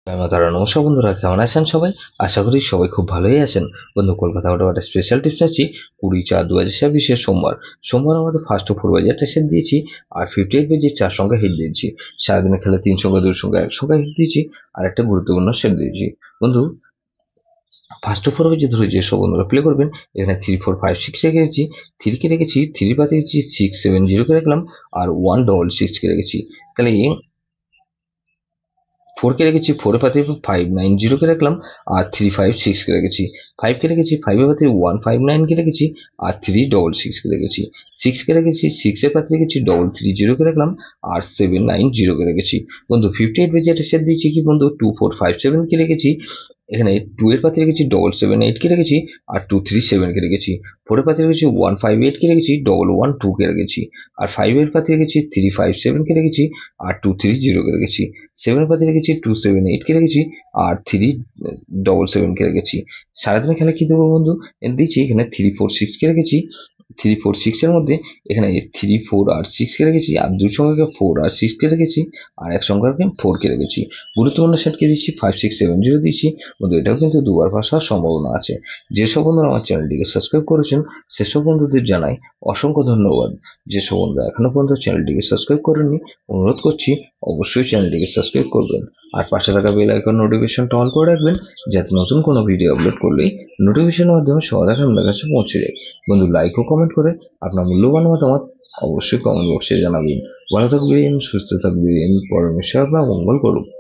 তারা নমস্কার বন্ধুরা, কেমন আছেন সবাই? আশা করি সবাই খুব ভালোই আছেন। বন্ধু, কলকাতা হাটে একটা স্পেশাল টিপস আছি 20/4/2026 সোমবার আমাদের ফার্স্ট ও 4 বাজারটা সেট দিয়েছি আর 58 পেজে 4 সংখ্যা হিট দিয়েছি। সারাদিনে খেলে 3 সংখ্যা 2 সংখ্যা 1 সংখ্যা হিট দিয়েছি আর একটা গুরুত্বপূর্ণ সেট দিয়েছি। বন্ধু, ফার্স্ট ও 4 পেজে ধরে যে সব বন্ধুরা প্লে করবেন, এখানে 3 4 5 6 রেখেছি, 3 কে রেখেছি, 3 পাতে রেখেছি, 6 7 0 কে রাখলাম আর 1 6 কে রেখেছি। তাহলে 4 কে রেখেছি, 4 এর পাতে 5 9 0 কে রাখলাম আর 3 5 6 কে রেখেছি। 5 কে রেখেছি, 5 এর পাতে 1 5 9 কে রেখেছি আর 3 6 কে রেখেছি। 6 কে রেখেছি, 6 এর পাতে রেখেছি 3 3 0 কে রাখলাম আর 7 9 0 কে রেখেছি। বন্ধু, 58 পেজে সেট দিয়েছি কি বন্ধু, 2 4 5 7 কে রেখেছি। এখানে 2 এর পাতে রেখেছি 7 7 8 কে রেখেছি আর 2 3 7 কে রেখেছি। 4 এর পাতে রেখেছি 1 5 8 কে রেখেছি, 1 1 2 কে রেখেছি আর 5 এর পাতে রেখেছি 3 5 7 কে রেখেছি আর 2 3 0 কে রেখেছি। 7 এর পাতে রেখেছি 2 7 8 কে রেখেছি আর 3 7 কে রেখেছি। সারাদিনে খেলা কি দেবো বন্ধু, দিচ্ছি এখানে 3 4 6 কে রেখেছি। 3 4 6 এর মধ্যে এখানে 3 4 আর 6 কে রেখেছি আর দুই সংখ্যাকে 4 আর 6 কে রেখেছি আর এক সংখ্যাকে 4 কে রেখেছি। গুরুত্বপূর্ণ সেটকে দিচ্ছি 5 6 7 0 দিচ্ছি। বন্ধু, এটাও কিন্তু দুবার পাস হওয়ার সম্ভাবনা আছে। যেসব বন্ধুরা আমার চ্যানেলটিকে সাবস্ক্রাইব করেছেন সেসব বন্ধুদের জানাই অসংখ্য ধন্যবাদ। যেসব বন্ধুরা এখনো পর্যন্ত চ্যানেলটিকে সাবস্ক্রাইব করেননি, অনুরোধ করছি অবশ্যই চ্যানেলটিকে সাবস্ক্রাইব করবেন আর পাশে থাকা বেল আইকন নোটিফিকেশনটা অন করে রাখবেন, যাতে নতুন কোনো ভিডিও আপলোড করলেই নোটিফিকেশনের মাধ্যমে সবার আগে আপনার কাছে পৌঁছে যায়। বন্ধু, লাইক ও কমেন্ট করে আপনার মূল্যবান মতামত অবশ্যই কমেন্ট বক্সে জানাবেন। ভালো থাকবেন, সুস্থ থাকবেন, পরমেশ্বর আপনার মঙ্গল করুন।